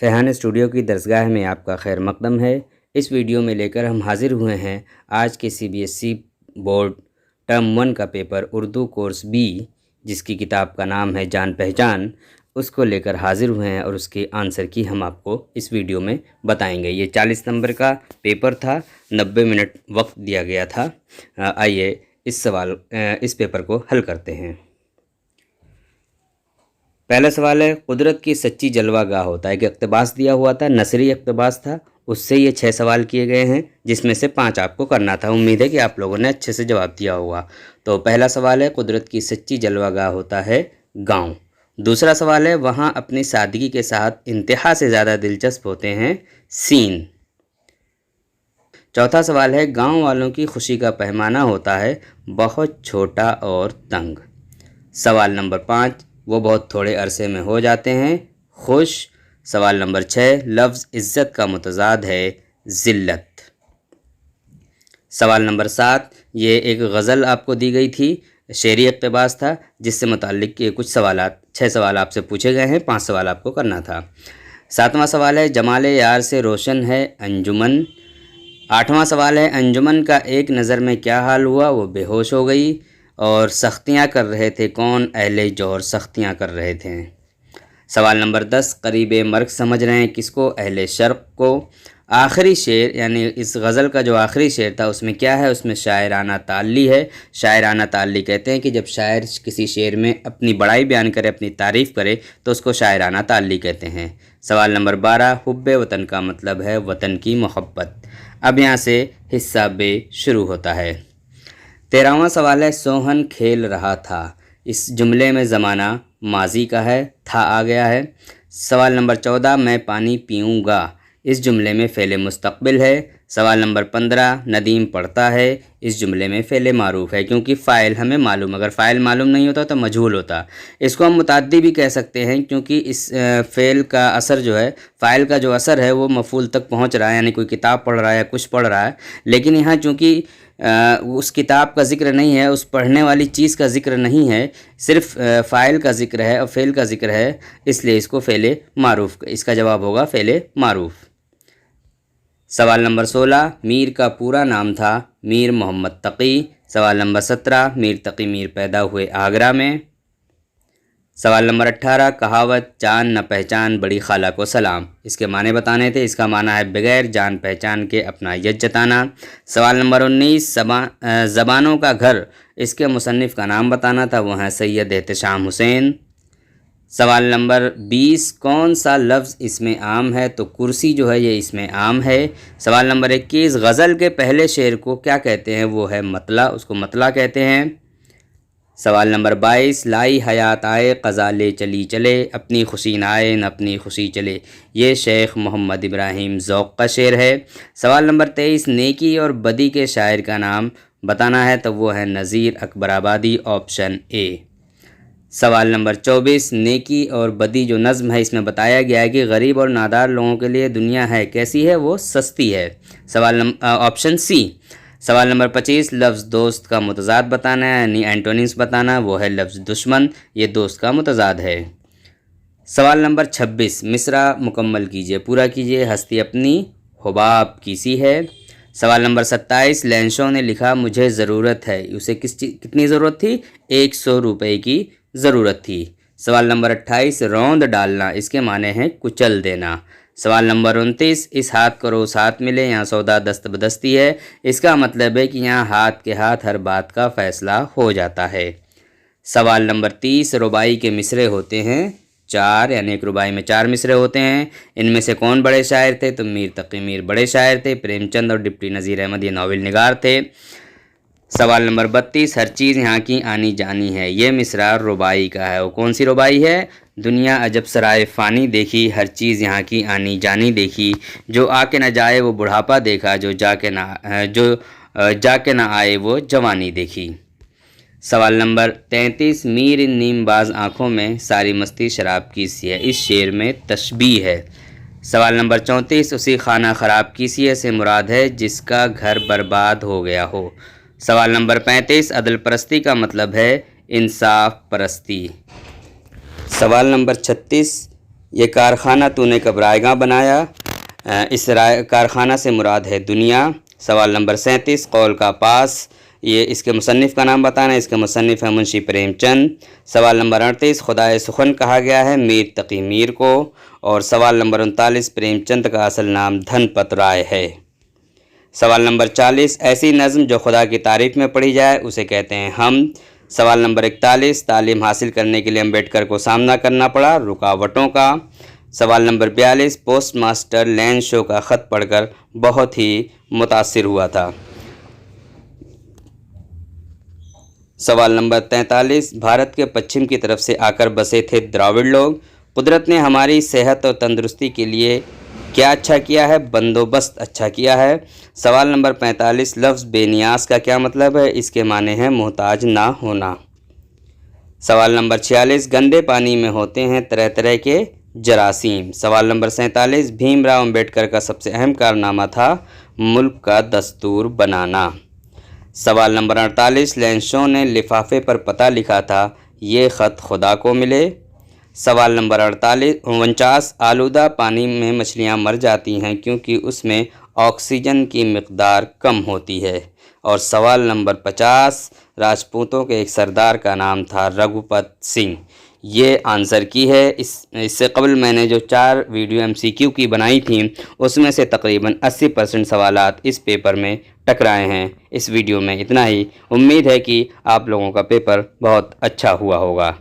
फैहान studio की दरसगाह में आपका खैर मकदम है। इस वीडियो में लेकर हम हाजिर हुए हैं आज के CBSE बोर्ड टर्म 1 का पेपर उर्दू कोर्स बी, जिसकी किताब का नाम है जान पहचान, उसको लेकर हाजिर हुए हैं और उसके आंसर की हम आपको इस वीडियो में बताएंगे। ये 40 नंबर का पेपर था, 90 मिनट वक्त दिया गया था। आइए इस पेपर को हल करते हैं। पहला सवाल है, कुदरत की सच्ची जलवागाह होता है। एक इक़्तिबास दिया हुआ था, नसरी इक़्तिबास था, उससे ये 6 सवाल किए गए हैं, जिसमें से 5 आपको करना था। उम्मीद है कि आप लोगों ने अच्छे से जवाब दिया होगा। तो पहला सवाल है, कुदरत की सच्ची जलवागाह होता है गांव। दूसरा सवाल है, वहाँ अपनी सादगी के साथ इंतहा से ज़्यादा दिलचस्प होते हैं सीन। चौथा सवाल है, गांव वालों की खुशी का पैमाना होता है बहुत छोटा और तंग। सवाल नंबर 5, वो बहुत थोड़े अरसे में हो जाते हैं खुश। सवाल नंबर 6, लफ्ज़ इज़्ज़त का मुतज़ाद है ज़िल्लत। सवाल नंबर 7, ये एक गज़ल आपको दी गई थी, शेरी इक़्तिबास था, जिससे मुताल्लिक़ के कुछ सवालात 6 सवाल आपसे पूछे गए हैं, 5 सवाल आपको करना था। 7वां सवाल है, जमाले यार से रोशन है अंजुमन। 8वां सवाल है, अंजुमन का एक नज़र में क्या हाल हुआ, वो बेहोश हो गई। और सख्तियाँ कर रहे थे कौन, अहले जौहर सख्तियाँ कर रहे थे। सवाल नंबर 10, करीब मर्ग समझ रहे हैं किसको, अहले शर्क़ को। आखिरी शेर यानी इस गज़ल का जो आखिरी शेर था उसमें क्या है, उसमें शायराना ताल्ली है। शायराना ताल्ली कहते हैं कि जब शायर किसी शेर में अपनी बड़ाई बयान करे, अपनी तारीफ़ करे, तो उसको शायराना ताल्ली कहते हैं। सवाल नंबर 12, हुब्बे वतन का मतलब है वतन की मोहब्बत। अब यहाँ से हिस्सा बे शुरू होता है। 13वां सवाल है, सोहन खेल रहा था। इस जुमले में ज़माना माजी का है, था आ गया है। सवाल नंबर 14, मैं पानी पीऊँगा। इस जुमले में फ़ेल मुस्तक़बिल है। सवाल नंबर 15, नदीम पढ़ता है। इस जुमले में फ़ेल मारूफ़ है, क्योंकि फ़ाइल हमें मालूम, अगर फ़ाइल मालूम नहीं होता तो मजहूल होता। इसको हम मुताद्दी भी कह सकते हैं, क्योंकि इस फ़ेल का असर जो है, फ़ाइल का जो असर है वो मफ़ूल तक पहुँच रहा है, यानी कोई किताब पढ़ रहा है या कुछ पढ़ रहा है। लेकिन यहाँ चूँकि उस किताब का ज़िक्र नहीं है, उस पढ़ने वाली चीज़ का ज़िक्र नहीं है, सिर्फ़ फ़ाइल का ज़िक्र है और फ़ेल का ज़िक्र है, इसलिए इसको फ़ेल मारूफ़, इसका जवाब होगा फ़ेल मारूफ़। सवाल नंबर 16, मीर का पूरा नाम था मीर मोहम्मद तक़ी। सवाल नंबर 17, मीर तक़ी मीर पैदा हुए आगरा में। सवाल नंबर 18, कहावत जान न पहचान बड़ी खाला को सलाम, इसके माने बताने थे। इसका माना है बग़ैर जान पहचान के अपना यज जताना। सवाल नंबर 19, ज़बानों का घर, इसके मुसन्निफ़ का नाम बताना था, वो हैं सैयद एहतशाम हुसैन। सवाल नंबर 20, कौन सा लफ्ज़ इसमें आम है, तो कुर्सी जो है ये इसमें आम है। सवाल नंबर 21, गज़ल के पहले शेर को क्या कहते हैं, वो है मतला, उसको मतला कहते हैं। सवाल नंबर 22, लाई हयात आए क़ज़ा ले चली चले, अपनी खुशी न आए न अपनी खुशी चले, ये शेख मोहम्मद इब्राहिम ज़ौक़ का शेर है। सवाल नंबर 23, नेकी और बदी के शायर का नाम बताना है, तो वो है नज़ीर अकबराबादी, ऑप्शन ए। सवाल नंबर 24, नेकी और बदी जो नज़्म है इसमें बताया गया है कि गरीब और नादार लोगों के लिए दुनिया है कैसी है, वो सस्ती है। Option C. सवाल नंबर 25, लफ्ज़ दोस्त का मुतज़ाद बताना है, यानी एंटोनिम्स बताना, वो है लफ्ज़ दुश्मन, ये दोस्त का मुतज़ाद है। सवाल नंबर 26, मिसरा मुकम्मल कीजिए, पूरा कीजिए, हस्ती अपनी हुबाब की सी है। सवाल नंबर 27, लैंशो ने लिखा मुझे ज़रूरत है, उसे कितनी ज़रूरत थी, 100 रुपये की ज़रूरत थी। सवाल नंबर 28, रौंद डालना, इसके माने हैं कुचल देना। सवाल नंबर 29, इस हाथ करो उस हाथ मिले, यहाँ सौदा दस्त बदस्ती है, इसका मतलब है कि यहाँ हाथ के हाथ हर बात का फ़ैसला हो जाता है। सवाल नंबर 30, रुबाई के मिसरे होते हैं 4, यानी एक रुबाई में 4 मिसरे होते हैं। इनमें से कौन बड़े शायर थे, तो मीर तक़ी मीर बड़े शायर थे, प्रेमचंद और डिप्टी नज़ीर अहमद ये नावल निगार थे। सवाल नंबर 32, हर चीज़ यहाँ की आनी जानी है, ये मिसरा रुबाई का है, वो कौन सी रुबाई है, दुनिया अजब सराय फ़ानी देखी, हर चीज़ यहाँ की आनी जानी देखी, जो आके न जाए वो बुढ़ापा देखा, जो जाके ना आए वो जवानी देखी। सवाल नंबर 33, मीर इन नीमबाज आँखों में सारी मस्ती शराब की सी है, इस शेर में तशबीह है। सवाल नंबर 34, उसी खाना ख़राब की सी से मुराद है जिसका घर बर्बाद हो गया हो। सवाल नंबर 35, अदल परस्ती का मतलब है इंसाफ परस्ती। सवाल नंबर 36, یہ کارخانہ تو نے کب رائیگاں بنایا؟ اس کارخانہ سے مراد ہے دنیا۔ سوال نمبر 37 قول کا پاس، یہ اس کے مصنف کا نام بتانا ہے۔ اس کے مصنف ہے منشی پریم چند۔ سوال نمبر 38 خدائے سخن کہا گیا ہے میر تقی میر کو۔ اور سوال نمبر 39 پریم چند کا اصل نام دھن پت رائے ہے۔ سوال نمبر 40 ایسی نظم جو خدا کی تعریف میں پڑھی جائے اسے کہتے ہیں حمد۔ سوال نمبر 41 تعلیم حاصل کرنے کے لیے امبیڈکر کو سامنا کرنا پڑا رکاوٹوں کا۔ سوال نمبر 42 پوسٹ ماسٹر لین شو کا خط پڑھ کر بہت ہی متاثر ہوا تھا۔ سوال نمبر 43 بھارت کے پچھم کی طرف سے آ کر بسے تھے دراوڑ لوگ، قدرت نے ہماری صحت اور تندرستی کے لیے کیا اچھا کیا ہے؟ بندوبست اچھا کیا ہے۔ سوال نمبر 45 لفظ بے نیاز کا کیا مطلب ہے؟ اس کے معنی ہے محتاج نہ ہونا۔ سوال نمبر 46 گندے پانی میں ہوتے ہیں طرح طرح کے جراثیم۔ سوال نمبر 47 بھیم راؤ امبیڈکر کا سب سے اہم کارنامہ تھا ملک کا دستور بنانا۔ سوال نمبر 48 لینشو نے لفافے پر پتہ لکھا تھا یہ خط خدا کو ملے۔ سوال نمبر 49 آلودہ پانی میں مچھلیاں مر جاتی ہیں کیونکہ اس میں آکسیجن کی مقدار کم ہوتی ہے۔ اور سوال نمبر 50 راجپوتوں کے ایک سردار کا نام تھا رگھوپت سنگھ۔ یہ آنسر کی ہے۔ اس سے قبل میں نے جو 4 ویڈیو MCQ کی بنائی تھیں اس میں سے تقریباً 80% سوالات اس پیپر میں ٹکرائے ہیں۔ اس ویڈیو میں اتنا ہی۔ امید ہے کہ آپ لوگوں کا پیپر بہت اچھا ہوا ہوگا۔